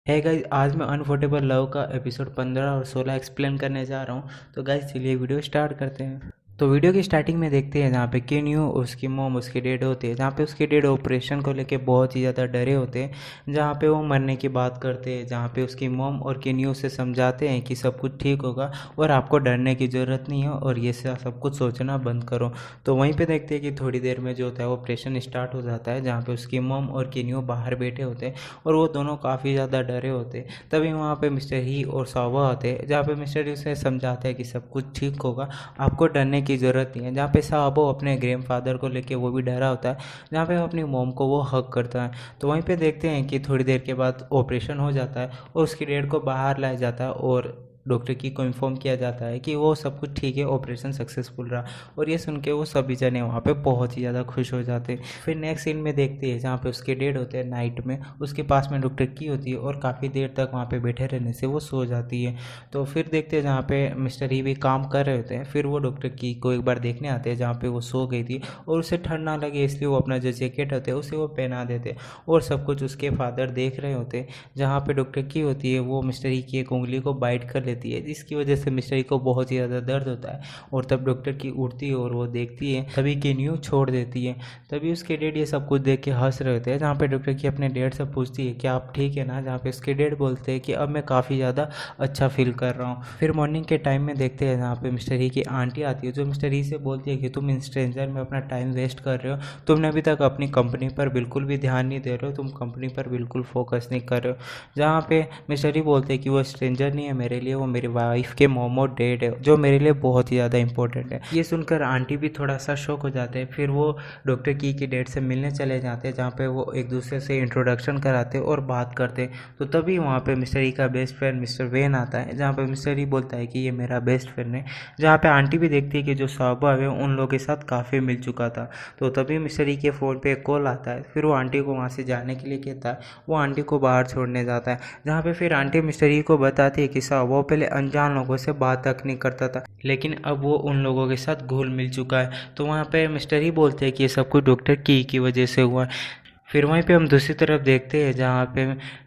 है गाइज, आज मैं अनफोर्डेबल लव का एपिसोड 15 और 16 एक्सप्लेन करने जा रहा हूँ। तो गाइज चलिए वीडियो स्टार्ट करते हैं। तो वीडियो की स्टार्टिंग में देखते हैं जहाँ पे केन्यू और उसकी मॉम उसके डैड होते हैं, जहाँ पे उसके डैड ऑपरेशन को लेके बहुत ही ज़्यादा डरे होते हैं, जहाँ पे वो मरने की बात करते हैं, जहाँ पे उसकी मॉम और केन्यू उसे समझाते हैं कि सब कुछ ठीक होगा और आपको डरने की ज़रूरत नहीं है और ये सब कुछ सोचना बंद करो। तो वहीं पे देखते हैं कि थोड़ी देर में जो होता है ऑपरेशन स्टार्ट हो जाता है, जहाँ पे उसकी मॉम और केन्यू बाहर बैठे होते हैं और वो दोनों काफ़ी ज़्यादा डरे होते हैं। तभी वहाँ पे मिस्टर ही और सावा आते हैं, जहाँ पे मिस्टर ही उसे समझाते हैं कि सब कुछ ठीक होगा, आपको डरने की ज़रूरत नहीं है। जहाँ पे साबो अपने ग्रैंड फादर को लेके वो भी डरा होता है, जहाँ पे अपनी मॉम को वो हक करता है। तो वहीं पे देखते हैं कि थोड़ी देर के बाद ऑपरेशन हो जाता है और उसकी डेड को बाहर लाया जाता है और डॉक्टर की को इन्फॉर्म किया जाता है कि वो सब कुछ ठीक है, ऑपरेशन सक्सेसफुल रहा। और ये सुन के वो सभी जने वहाँ पे बहुत ही ज़्यादा खुश हो जाते हैं। फिर नेक्स्ट सीन में देखते हैं जहाँ पे उसके डेड होते हैं नाइट में, उसके पास में डॉक्टर की होती है और काफ़ी देर तक वहाँ पे बैठे रहने से वो सो जाती है। तो फिर देखते हैं जहाँ पे मिस्टर ही भी काम कर रहे होते हैं, फिर वो डॉक्टर की को एक बार देखने आते हैं जहाँ पे वो सो गई थी और उसे ठंड ना लगे इसलिए वो अपना जो जैकेट होते हैं उसे वो पहना देते हैं। और सब कुछ उसके फादर देख रहे होते हैं, जहाँ पे डॉक्टर की होती है वो मिस्टर ही की एक उंगली को बाइट कर लेती है, जिसकी वजह से मिस्टर ही को बहुत ही ज़्यादा दर्द होता है। और तब डॉक्टर की उठती है और वो देखती है, तभी की न्यू छोड़ देती है। तभी उसके डैड ये सब कुछ देख के हंस रहे होते हैं, जहाँ पे डॉक्टर की अपने डैड से पूछती है कि आप ठीक है ना, जहाँ पे उसके डैड बोलते हैं कि अब मैं काफ़ी ज़्यादा अच्छा फील कर रहा हूँ। फिर मॉर्निंग के टाइम में देखते हैं जहाँ पे मिस्टर ही की आंटी आती है, जो मिस्टर ही से बोलती है कि तुम इन स्ट्रेंजर में अपना टाइम वेस्ट कर रहे हो, तुमने अभी तक अपनी कंपनी पर बिल्कुल भी ध्यान नहीं दे रहे हो, तुम कंपनी पर बिल्कुल फोकस नहीं कर रहे हो। जहाँ पे मिस्टर ही बोलते हैं कि वो स्ट्रेंजर नहीं है मेरे लिए, वो मेरी वाइफ के मॉम और डैड है, जो मेरे लिए बहुत ही ज़्यादा इंपॉर्टेंट है। ये सुनकर आंटी भी थोड़ा सा शॉक हो जाते हैं। फिर वो डॉक्टर की के डैड से मिलने चले जाते हैं, जहाँ पे वो एक दूसरे से इंट्रोडक्शन कराते और बात करते। तो तभी वहाँ पे मिस्टर ई का बेस्ट फ्रेंड मिस्टर वेन आता है, जहाँ पे मिस्टर ई बोलता है कि ये मेरा बेस्ट फ्रेंड है। जहाँ पे आंटी भी देखती है कि जो स्वभाव है उन लोगों के साथ काफ़ी मिल चुका था। तो तभी मिस्टर ई के फ़ोन पे एक कॉल आता है, फिर वो आंटी को वहाँ से जाने के लिए कहता है, वो आंटी को बाहर छोड़ने जाता है। जहाँ पे फिर आंटी मिस्टर ई को बताती है कि वो पहले अनजान लोगों से बात तक नहीं करता था, लेकिन अब वो उन लोगों के साथ घुल मिल चुका है। तो वहाँ पे मिस्टर ही बोलते हैं कि ये सब कुछ डॉक्टर की वजह से हुआ है। फिर वहीं पे हम दूसरी तरफ देखते हैं जहाँ पे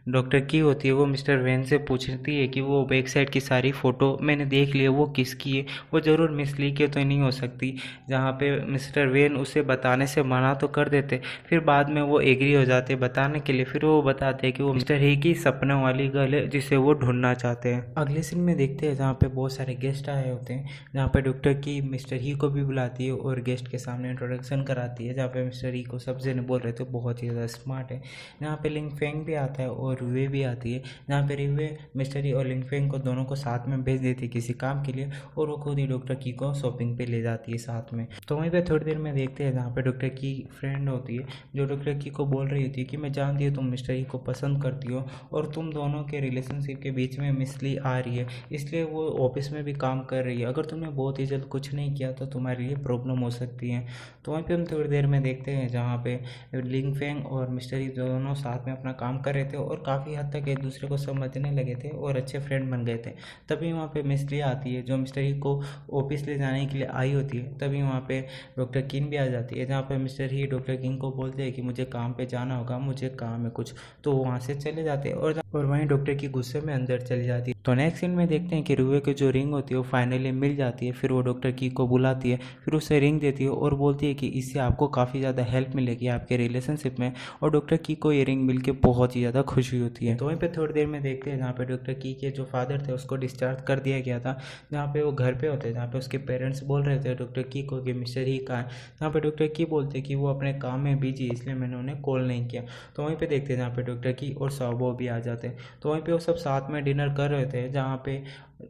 डॉक्टर की होती है, वो मिस्टर वैन से पूछती है कि वो बैक साइड की सारी फ़ोटो मैंने देख ली है, वो किसकी है, वो ज़रूर मिस ली की तो नहीं हो सकती। जहाँ पे मिस्टर वैन उसे बताने से मना तो कर देते, फिर बाद में वो एग्री हो जाते बताने के लिए। फिर वो बताते हैं कि वो मिस्टर ही की सपनों वाली गर्ल है जिसे वो ढूंढना चाहते हैं। अगले सीन में देखते हैं जहाँ पे बहुत सारे गेस्ट आए होते हैं, जहाँ पे डॉक्टर की मिस्टर ही को भी बुलाती है और गेस्ट के सामने इंट्रोडक्शन कराती है, जहाँ पे मिस्टर ही को सब जने बोल रहे थे बहुत ही ज़्यादा स्मार्ट है। यहाँ पे लिंग फेंग भी आता है और रिवे भी आती है, जहाँ पे रिवे मिस्टर ही और लिंग फेंग को दोनों को साथ में भेज देती है किसी काम के लिए, और वो खुद ही डॉक्टर की को शॉपिंग पे ले जाती है साथ में। तो वहीं पे थोड़ी देर में देखते हैं जहाँ पे डॉक्टर की फ्रेंड होती है, जो डॉक्टर की को बोल रही थी कि मैं जानती हूँ तुम मिस्टर ही को पसंद करती हो और तुम दोनों के रिलेशनशिप के बीच में मिसली आ रही है, इसलिए वो ऑफिस में भी काम कर रही है। अगर तुमने बहुत ही जल्द कुछ नहीं किया तो तुम्हारे लिए प्रॉब्लम हो सकती है। तो वहीं पे हम थोड़ी देर में देखते हैं जहाँ पे लिंग फेंग और मिस्टर ही दोनों साथ में अपना काम कर रहे थे और काफ़ी हद तक एक दूसरे को समझने लगे थे और अच्छे फ्रेंड बन गए थे। तभी वहाँ पे मिस्ट्री आती है, जो मिस्टर ही को ऑफिस ले जाने के लिए आई होती है। तभी वहाँ पे डॉक्टर किंग भी आ जाती है, जहाँ पे मिस्टर ही डॉक्टर किंग को बोलते हैं कि मुझे काम पे जाना होगा, मुझे काम है कुछ। तो वहाँ से चले जाते हैं और वहीं डॉक्टर की गुस्से में अंदर चली जाती है। तो नेक्स्ट सीन में देखते हैं कि रुए की जो रिंग होती है वो फाइनली मिल जाती है। फिर वो डॉक्टर की को बुलाती है, फिर उसे रिंग देती है और बोलती है कि इससे आपको काफ़ी ज़्यादा हेल्प मिलेगी आपके रिलेशनशिप में। और डॉक्टर की को ये रिंग मिल के बहुत ही ज़्यादा खुशी होती है। तो वहीं पे थोड़ी देर में देखते हैं जहाँ पे डॉक्टर की के जो फादर थे उसको डिस्चार्ज कर दिया गया था, जहाँ पे वो घर पे होते हैं, जहाँ पे उसके पेरेंट्स बोल रहे थे डॉक्टर की को कि मिस्टर ही कहाँ है। जहाँ पे डॉक्टर की बोलते कि वो अपने काम में बिजी है, इसलिए मैंने उन्हें कॉल नहीं किया। तो वहीं पे देखते हैं जहाँ पे डॉक्टर की और साबो भी आ जाते हैं। तो वहीं पे वो सब साथ में डिनर कर रहे थे, जहाँ पे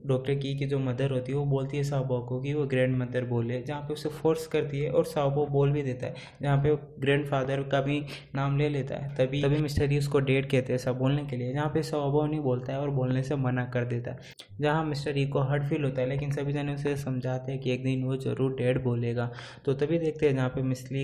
डॉक्टर की जो मदर होती है वो बोलती है साबो को कि वो ग्रैंड मदर बोले, जहाँ पे उसे फोर्स करती है और साबो बोल भी देता है, जहाँ पे ग्रैंड फादर का भी नाम ले लेता है। तभी तभी मिस्टर उसको डेड कहते हैं सब बोलने के लिए, जहाँ पे साबो नहीं बोलता है और बोलने से मना कर देता है, जहाँ मिस्टर ई को हर्ट फील होता है, लेकिन सभी जने उसे समझाते हैं कि एक दिन वो जरूर डेड बोलेगा। तो तभी देखते हैं जहाँ पे मिस्टर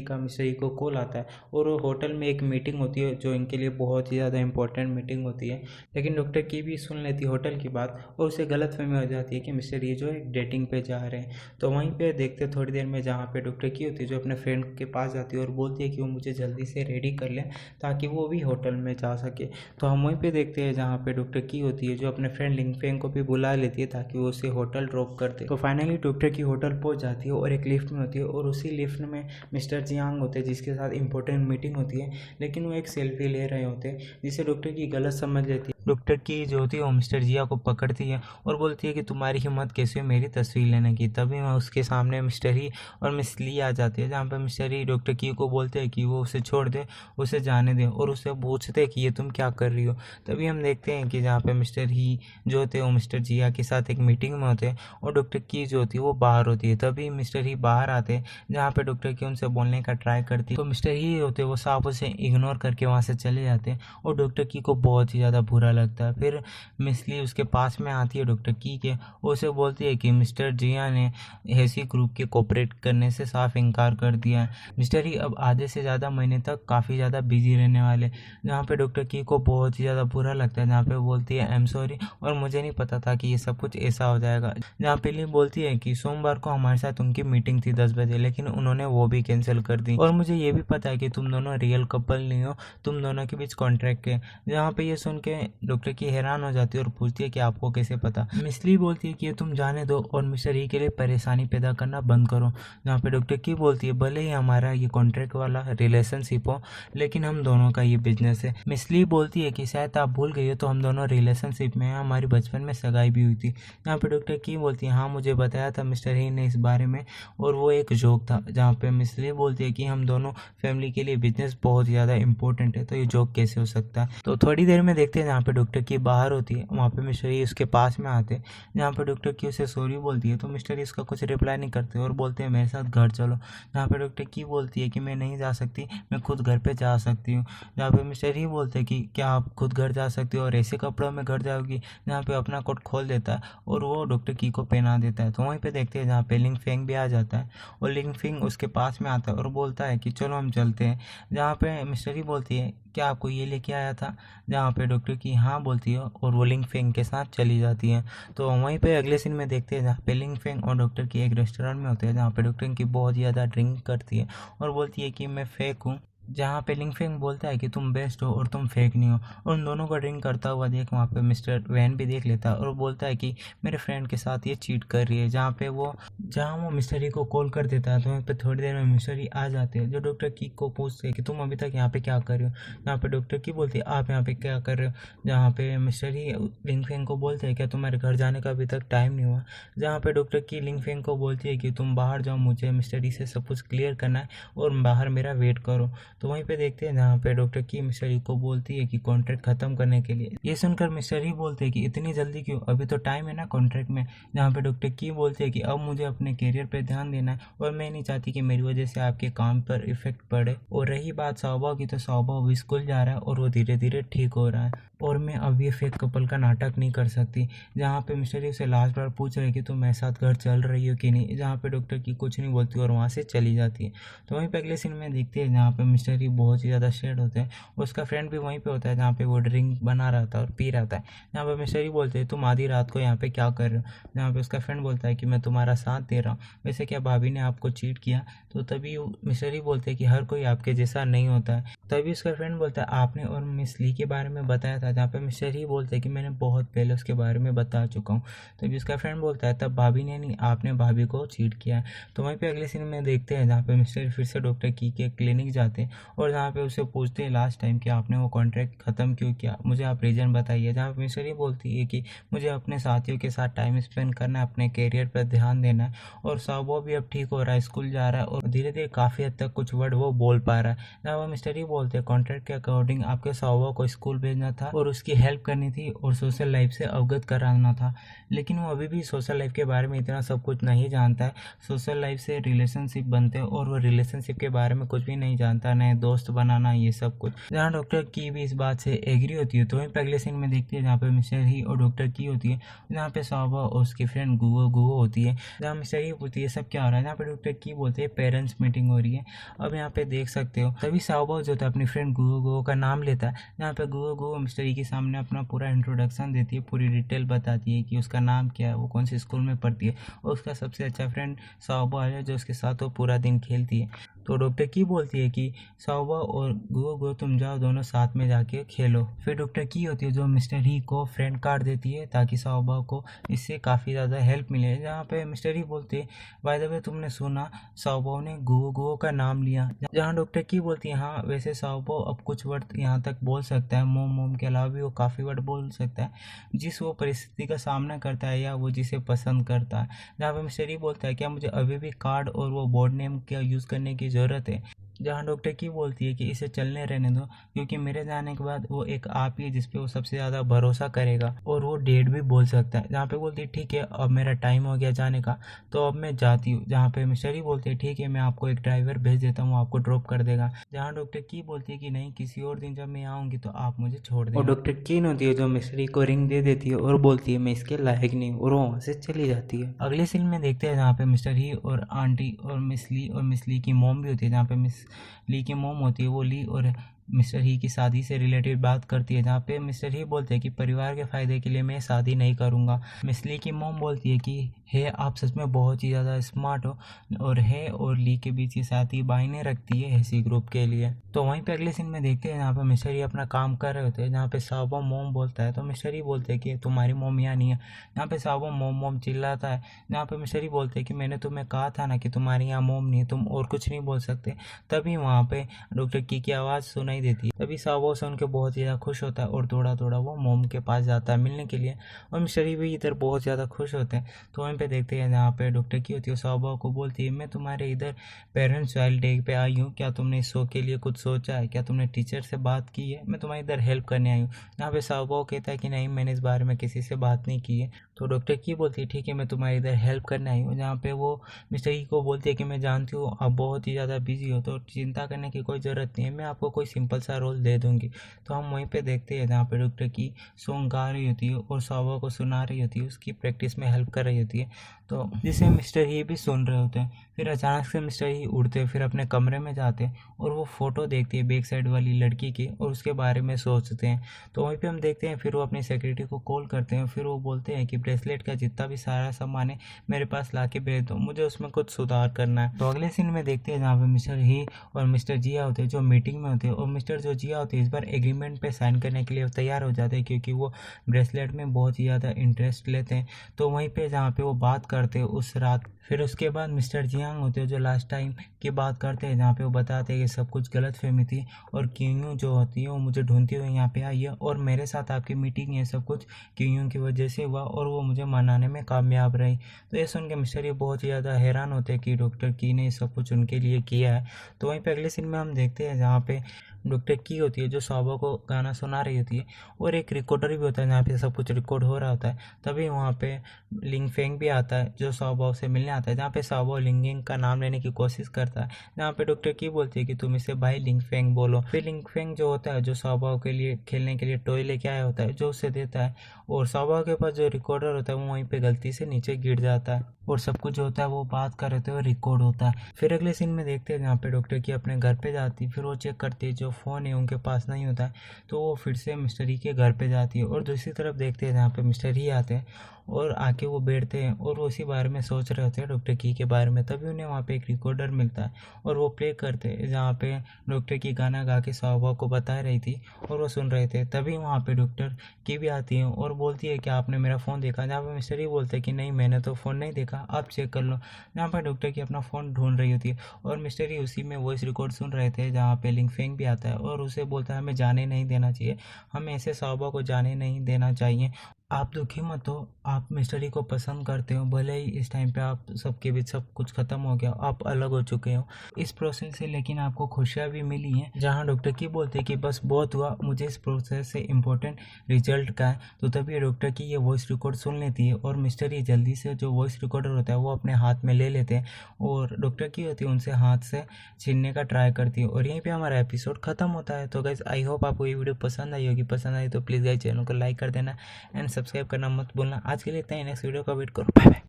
ई को कॉल आता है और वो होटल में एक मीटिंग होती है जो इनके लिए बहुत ही ज़्यादा इंपॉर्टेंट मीटिंग होती है। लेकिन डॉक्टर की भी सुन लेती है होटल की बात और उसे गलत गलतफहमी हो जाती है कि मिस्टर ई जो है डेटिंग पे जा रहे हैं। तो वहीं पे देखते थोड़ी देर में जहाँ पे डॉक्टर की होती है जो अपने फ्रेंड के पास जाती है और बोलती है कि वो मुझे जल्दी से रेडी कर लें ताकि वो भी होटल में जा सके। तो हम वहीं पे देखते हैं जहाँ पे डॉक्टर की होती है जो अपने फ्रेंड लिंगफेंग को भी बुला लेती है ताकि वो उसे होटल ड्रॉप कर दे। तो फाइनली डॉक्टर की होटल पहुँच जाती है और एक लिफ्ट में होती है और उसी लिफ्ट में मिस्टर जियांग होते हैं जिसके साथ इंपॉर्टेंट मीटिंग होती है, लेकिन वो एक सेल्फी ले रहे होते हैं जिसे डॉक्टर की गलत समझ लेती है। डॉक्टर की जो होती है वो मिस्टर जिया को पकड़ती है और बोलती है कि तुम्हारी हिम्मत कैसे हुई मेरी तस्वीर लेने की। तभी मैं उसके सामने मिस्टर ही और मिस ली आ जाती है जहाँ पर मिस्टर ही डॉक्टर की को बोलते हैं कि वो उसे छोड़ दे, उसे जाने दे और उससे पूछते हैं कि ये तुम क्या कर रही हो। तभी हम देखते हैं कि जहाँ पे मिस्टर ही जो होते हैं वो मिस्टर जिया के साथ एक मीटिंग में होते हैं और डॉक्टर की जो होती है वो बाहर होती है। तभी मिस्टर ही बाहर आते हैं जहाँ पे डॉक्टर की उनसे बोलने का ट्राई करती है। तो मिस्टर ही होते हैं वो साफ उसे इग्नोर करके वहाँ से चले जाते हैं और डॉक्टर की को बहुत ही ज़्यादा बुरा लगता है। फिर मिस ली उसके पास में आती है डॉक्टर की के, उसे बोलती है कि मिस्टर जिया ने ऐसी ग्रुप के कोऑपरेट करने से साफ इनकार कर दिया है। मिस्टर ही अब आधे से ज़्यादा महीने तक काफ़ी ज़्यादा बिजी रहने वाले, जहाँ पे डॉक्टर की को बहुत ही ज़्यादा बुरा लगता है। जहाँ पे बोलती है आई एम सॉरी और मुझे नहीं पता था कि ये सब कुछ ऐसा हो जाएगा। जहाँ पे ली बोलती है कि सोमवार को हमारे साथ उनकी मीटिंग थी 10 बजे, लेकिन उन्होंने वो भी कैंसिल कर दी और मुझे ये भी पता है कि तुम दोनों रियल कपल नहीं हो, तुम दोनों के बीच कॉन्ट्रैक्ट है। जहाँ पे ये सुन के डॉक्टर की हैरान हो जाती है और पूछती है कि आपको कैसे पता। मिसली बोलती है कि ये तुम जाने दो और मिस्टर ई के लिए परेशानी पैदा करना बंद करो। जहाँ पे डॉक्टर की बोलती है भले ही हमारा ये कॉन्ट्रैक्ट वाला रिलेशनशिप हो लेकिन हम दोनों का ये बिजनेस है। मिसली बोलती है कि शायद आप भूल गई हो तो हम दोनों रिलेशनशिप में हैं, हमारी बचपन में सगाई भी हुई थी। यहाँ पे डॉक्टर की बोलती है हाँ मुझे बताया था मिस्टर ही ने इस बारे में और वो एक जोक था। जहाँ पे मिसली बोलती है कि हम दोनों फैमिली के लिए बिजनेस बहुत ज़्यादा इंपॉर्टेंट है, तो ये जोक कैसे हो सकता है। तो थोड़ी देर में देखते हैं जहाँ पे डॉक्टर की बाहर होती है, वहाँ पे मिस्टर ई उसके पास में आते हैं। जहाँ पे डॉक्टर की उसे सॉरी बोलती है तो मिस्टर ई उसका कुछ रिप्लाई नहीं करते और बोलते हैं मेरे साथ घर चलो। जहाँ पे डॉक्टर की बोलती है कि मैं नहीं जा सकती, मैं खुद घर पे जा सकती हूँ। जहाँ पे मिस्टर ई बोलते हैं कि क्या आप खुद घर जा सकती हो और ऐसे कपड़ों में घर जाओगी। जहाँ पे अपना कोट खोल देता है और वो डॉक्टर की को पहना देता है। तो वहीं पे देखते हैं जहाँ पे लिंग फेंग भी आ जाता है और लिंग फेंग उसके पास में आता है और बोलता है कि चलो हम चलते हैं। जहाँ पे मिस्टर ई बोलती है क्या आपको ये लेके आया था। जहाँ पे डॉक्टर की हाँ बोलती है और वो लिंग फेंग के साथ चली जाती है। तो वहीं पे अगले सीन में देखते हैं जहाँ पे लिंग फेंग और डॉक्टर की एक रेस्टोरेंट में होते हैं, जहाँ पे डॉक्टर की बहुत ज़्यादा ड्रिंक करती है और बोलती है कि मैं फेक हूँ। जहाँ पे लिंग फेंग बोलता है कि तुम बेस्ट हो और तुम फेक नहीं हो। और उन दोनों को ड्रिंक करता हुआ देख वहाँ पे मिस्टर वैन भी देख लेता है और बोलता है कि मेरे फ्रेंड के साथ ये चीट कर रही है। जहाँ वो मिस्टर ई को कॉल कर देता है तो वहाँ पे थोड़ी देर में मिस्टर ई आ जाते हैं जो डॉक्टर की को पूछते हैं कि तुम अभी तक यहाँ पे क्या कर रहे हो। जहाँ पे डॉक्टर की बोलती है आप यहाँ पे क्या कर रहे हो। जहाँ पे मिस्टर ई लिंग फेंग को बोलते हैं क्या तुम्हारे घर जाने का अभी तक टाइम नहीं हुआ। जहाँ पे डॉक्टर की लिंग फेंग को बोलती है कि तुम बाहर जाओ, मुझे मिस्टर ई से सब कुछ क्लियर करना है और बाहर मेरा वेट करो। तो वहीं पे देखते हैं जहाँ पे डॉक्टर की मिस्टर ई को बोलती है कि कॉन्ट्रैक्ट खत्म करने के लिए। ये सुनकर मिस्टर ई बोलते हैं कि इतनी जल्दी क्यों, अभी तो टाइम है ना कॉन्ट्रैक्ट में। जहाँ पे डॉक्टर की बोलते हैं कि अब मुझे अपने करियर पे ध्यान देना है और मैं नहीं चाहती कि मेरी वजह से आपके काम पर इफेक्ट पड़े। और रही बात सौभाव की, तो सौभाव भी स्कूल जा रहा है और वो धीरे धीरे ठीक हो रहा है और मैं अब ये फेक कपल का नाटक नहीं कर सकती। जहाँ पे मिस्टर ई उसे लास्ट बार पूछ रहे कि तुम मेरे साथ घर चल रही हो कि नहीं। जहाँ पे डॉक्टर की कुछ नहीं बोलती और वहाँ से चली जाती है। तो वहीं पे अगले सीन में देखते हैं जहाँ पे मिस्टर ई बहुत ही ज़्यादा शेड होते हैं। उसका फ्रेंड भी वहीं पे होता है जहाँ पे वो ड्रिंक बना रहा था और पी रहा था। जहाँ पे मिस्टर ई बोलते हैं तुम आधी रात को यहाँ पे क्या कर रहे हो। जहाँ पे उसका फ्रेंड बोलता है कि मैं तुम्हारा साथ दे रहा हूँ, वैसे क्या भाभी ने आपको चीट किया। तो तभी मिस्टर ई बोलते हैं कि हर कोई आपके जैसा नहीं होता है। तभी उसका फ्रेंड बोलता है आपने और मिस ली के बारे में बताया था। जहाँ पे मिस्टर ई बोलते हैं कि मैंने बहुत पहले उसके बारे में बता चुका हूँ। तभी उसका फ्रेंड बोलता है तब भाभी ने नहीं, आपने भाभी को चीट किया है। तो वहीं पे अगले सीन में देखते हैं जहाँ पे मिस्टर फिर से डॉक्टर की के क्लिनिक जाते हैं और जहाँ पे उसे पूछते हैं लास्ट टाइम कि आपने वो कॉन्ट्रैक्ट ख़त्म क्यों किया, मुझे आप रीज़न बताइए। जहाँ पे मिस्टर ये बोलती है कि मुझे अपने साथियों के साथ टाइम स्पेंड करना है, अपने करियर पर ध्यान देना है और सौभाव भी अब ठीक हो रहा है, स्कूल जा रहा है और धीरे धीरे काफ़ी हद तक कुछ वर्ड वो बोल पा रहा है। जहाँ वो मिस्टर ये बोलते हैं कॉन्ट्रैक्ट के अकॉर्डिंग आपके सौभाव को स्कूल भेजना था और उसकी हेल्प करनी थी और सोशल लाइफ से अवगत कराना था, लेकिन वो अभी भी सोशल लाइफ के बारे में इतना सब कुछ नहीं जानता है। सोशल लाइफ से रिलेशनशिप बनते हैं और वो रिलेशनशिप के बारे में कुछ भी नहीं जानता, नए दोस्त बनाना ये सब कुछ। जहाँ डॉक्टर की भी इस बात से एग्री होती है। तो वहीं पे अगले सीन में देखती है जहाँ पे मिस्टर ही और डॉक्टर की होती है, जहाँ पे सौभा और उसकी फ्रेंड गुगो होती है। जहाँ मिस्टर ही पूछती है सब क्या हो रहा है। जहाँ पे डॉक्टर की बोलते हैं पेरेंट्स मीटिंग हो रही है, अब यहाँ पे देख सकते हो। तभी सौभा जो होता है अपनी फ्रेंड गुगो का नाम लेता है, जहाँ पे गुगो मिस्टर ई के सामने अपना पूरा इंट्रोडक्शन देती है, पूरी डिटेल बताती है कि उसका नाम क्या है, वो कौन सी स्कूल में पढ़ती है, और उसका सबसे अच्छा फ्रेंड साओबा है जो उसके साथ वो पूरा दिन खेलती है। तो डॉक्टर की बोलती है कि साओबा और गुगो तुम जाओ दोनों साथ में जाके खेलो। फिर डॉक्टर की होती है जो मिस्टर ही को फ्रेंड कार्ड देती है ताकि साओबा को इससे काफ़ी ज़्यादा हेल्प मिले, जहाँ पे मिस्टर ही बोलते हैं बाय द वे तुमने सुना साओबा ने गुगो का नाम लिया, जहाँ डॉक्टर की बोलती है हाँ वैसे साओबा अब कुछ वर्ड यहाँ तक बोल सकता है, मोम के अलावा भी वो काफ़ी वर्ड बोल सकता है जिस वो परिस्थिति का सामना करता है या वो जिसे पसंद करता है। जहाँ पे मिस्टर ही बोलता है क्या मुझे अभी भी कार्ड और वो बोर्ड नेम का यूज़ करने की ज़रूरत है, जहाँ डॉक्टर की बोलती है कि इसे चलने रहने दो क्योंकि मेरे जाने के बाद वो एक आप ही है जिस पे वो सबसे ज़्यादा भरोसा करेगा और वो डेट भी बोल सकता है। जहाँ पे बोलती है ठीक है अब मेरा टाइम हो गया जाने का तो अब मैं जाती हूँ, जहाँ पे मिस्टर ही बोलते हैं ठीक है मैं आपको एक ड्राइवर भेज देता हूँ आपको ड्रॉप कर देगा, जहाँ डॉक्टर की बोलती है कि नहीं किसी और दिन जब मैं आऊँगी तो आप मुझे छोड़ देना। और डॉक्टर कीन होती है जो मिस्टर ही को रिंग दे देती है और बोलती है मैं इसके लायक नहीं हूँ और वो वहाँ से चली जाती है। अगले सीन में देखते हैं जहाँ पे मिस्टर ही और आंटी और मिस ली की मोम भी होती है, जहाँ पे मिस ली की मोम होती है वो ली और मिस्टर ही की शादी से रिलेटेड बात करती है, जहाँ पे मिस्टर ही बोलते हैं कि परिवार के फ़ायदे के लिए मैं शादी नहीं करूँगा। मिस ली की मोम बोलती है कि है आप सच में बहुत ही ज़्यादा स्मार्ट हो, और है और ली के बीच की शादी मायने रखती है ऐसी ग्रुप के लिए। तो वहीं पे अगले सीन में देखते हैं जहाँ पे मिस्टर ही अपना काम कर रहे होते हैं, जहाँ पे साओबा मोम बोलता है तो मिस्टर ही बोलते हैं कि तुम्हारी मोम यहाँ नहीं है, जहाँ पे साओबा मोम चिल्लाता है, जहाँ पे मिस्टर ही बोलते हैं कि मैंने तुम्हें कहा था ना कि तुम्हारे यहाँ मोम नहीं है, तुम और कुछ नहीं बोल सकते। तभी वहाँ पे डॉक्टर की आवाज़ सुनाई देती है, तभी साओबा सुन के बहुत ज़्यादा खुश होता है और थोड़ा थोड़ा वो मोम के पास जाता है मिलने के लिए, और मिस्टर ही भी इधर बहुत ज़्यादा खुश होते हैं। तो वहीं पे देखते हैं जहाँ पे डॉक्टर की होती है साओबा को बोलती है मैं तुम्हारे इधर पेरेंट्स चाइल्ड डे पे आई हूँ, क्या तुमने इस शो के लिए कुछ सोचा है, क्या तुमने टीचर से बात की है, मैं तुम्हारे इधर हेल्प करने आई हूँ। जहाँ पे साओबा कहता है कि नहीं मैंने इस बारे में किसी से बात नहीं की है। तो डॉक्टर की बोलती है ठीक है मैं तुम्हारे इधर हेल्प करने आई हूँ, जहाँ पे वो मिस्टर ई को बोलती है कि मैं जानती हूँ आप बहुत ही ज़्यादा बिजी हो तो चिंता करने की कोई ज़रूरत नहीं है, मैं आपको कोई सिंपल सा रोल दे दूँगी। तो हम वहीं पे देखते हैं जहाँ पे डॉक्टर की सॉन्ग गा रही होती है और साओबा को सुना रही होती है, उसकी प्रैक्टिस में हेल्प कर रही होती है, तो जिसे मिस्टर ही भी सुन रहे होते हैं। फिर अचानक से मिस्टर ही उड़ते फिर अपने कमरे में जाते हैं और वो फ़ोटो देखती है बैक साइड वाली लड़की की और उसके बारे में सोचते हैं। तो वहीं पे हम देखते हैं फिर वो अपनी सेक्रेटरी को कॉल करते हैं, फिर वो बोलते हैं कि ब्रेसलेट का जितना भी सारा सामान है मेरे पास ला के भेज दो, मुझे उसमें कुछ सुधार करना है। तो अगले सीन में देखते हैं जहाँ पे मिस्टर ही और मिस्टर जिया होते हैं जो मीटिंग में होते हैं, और मिस्टर जो जिया होते हैं इस बार एग्रीमेंट पे साइन करने के लिए तैयार हो जाते हैं क्योंकि वो ब्रेसलेट में बहुत ही ज़्यादा इंटरेस्ट लेते हैं। तो वहीं पे जहाँ पे वो बात करते हैं उस रात, फिर उसके बाद मिस्टर जियांग होते हैं जो लास्ट टाइम की बात करते हैं, जहाँ पे वो बताते हैं कि सब कुछ गलतफहमी थी और क्यूयू जो होती है वो मुझे ढूंढती हुई यहाँ पे आई है और मेरे साथ आपकी मीटिंग है सब कुछ क्यूयू की वजह से हुआ और वो मुझे मनाने में कामयाब रही। तो ये सुन के मिस्टर ये बहुत ही ज़्यादा हैरान होते हैं कि डॉक्टर की ने सब कुछ उनके लिए किया है। तो वहीं पे अगले सीन में हम देखते हैं जहाँ पे डॉक्टर की होती है जो साओबा को गाना सुना रही होती है और एक रिकॉर्डर भी होता है जहाँ पे सब कुछ रिकॉर्ड हो रहा होता है। तभी वहाँ पे लिंग फेंग भी आता है जो साओबा से मिलने आता है, जहाँ पे साओबा लिंगिंग का नाम लेने की कोशिश करता है, जहाँ पे डॉक्टर की बोलती है कि तुम इसे भाई लिंग फेंग बोलो। फिर लिंग फेंग जो होता है जो साओबा के लिए खेलने के लिए टॉय लेके आया होता है जो उसे देता है, और साओबा के पास जो रिकॉर्डर होता है वो वहीं पे गलती से नीचे गिर जाता है और सब कुछ जो होता है वो बात कर रहे थे वो रिकॉर्ड होता है। फिर अगले सीन में देखते हैं जहाँ पे डॉक्टर की अपने घर पे जाती है, फिर वो चेक करती है जो फ़ोन है उनके पास नहीं होता है, तो वो फिर से मिस्टर ही के घर पे जाती है और दूसरी तरफ देखते हैं जहाँ पे मिस्टर ही आते हैं और आके वो बैठते हैं और वो उसी बारे में सोच रहे होते हैं डॉक्टर की के बारे में। तभी उन्हें वहाँ पे एक रिकॉर्डर मिलता है और वो प्ले करते हैं जहाँ पे डॉक्टर की गाना गा के साओबा को बता रही थी और वो सुन रहे थे। तभी वहाँ पे डॉक्टर की भी आती है और बोलती है कि आपने मेरा फ़ोन देखा, जहाँ पे मिस्टर ही बोलते हैं कि नहीं मैंने तो फ़ोन नहीं देखा, आप चेक कर लो। जहाँ पर डॉक्टर की अपना फ़ोन ढूंढ रही होती है और मिस्टर ही उसी में वॉइस रिकॉर्ड सुन रहे थे जहाँ पे लिंग फेंग भी आता है और उसे बोलता है हमें जाने नहीं देना चाहिए, हमें ऐसे साओबा को जाने नहीं देना चाहिए, आप दुखी मत हो, आप मिस्टर ही को पसंद करते हो, भले ही इस टाइम पे आप सबके बीच सब कुछ ख़त्म हो गया, आप अलग हो चुके हो इस प्रोसेस से, लेकिन आपको खुशियाँ भी मिली हैं। जहाँ डॉक्टर की बोलते हैं कि बस बहुत हुआ, मुझे इस प्रोसेस से इम्पोर्टेंट रिजल्ट का है। तो तभी डॉक्टर की ये वॉइस रिकॉर्ड सुन लेती है और मिस्टर ही जल्दी से जो वॉइस रिकॉर्डर होता है वो अपने हाथ में ले लेते हैं और डॉक्टर की होती है उनसे हाथ से छीनने का ट्राई करती है और यहीं पर हमारा एपिसोड ख़त्म होता है। तो गाइस आई होप आपको ये वीडियो पसंद आई होगी, पसंद आई तो प्लीज़ गाइस चैनल को लाइक कर देना एंड सब्सक्राइब करना मत भूलना। आज के लिए इतना ही, नेक्स्ट वीडियो का वेट करो, बाय बाय।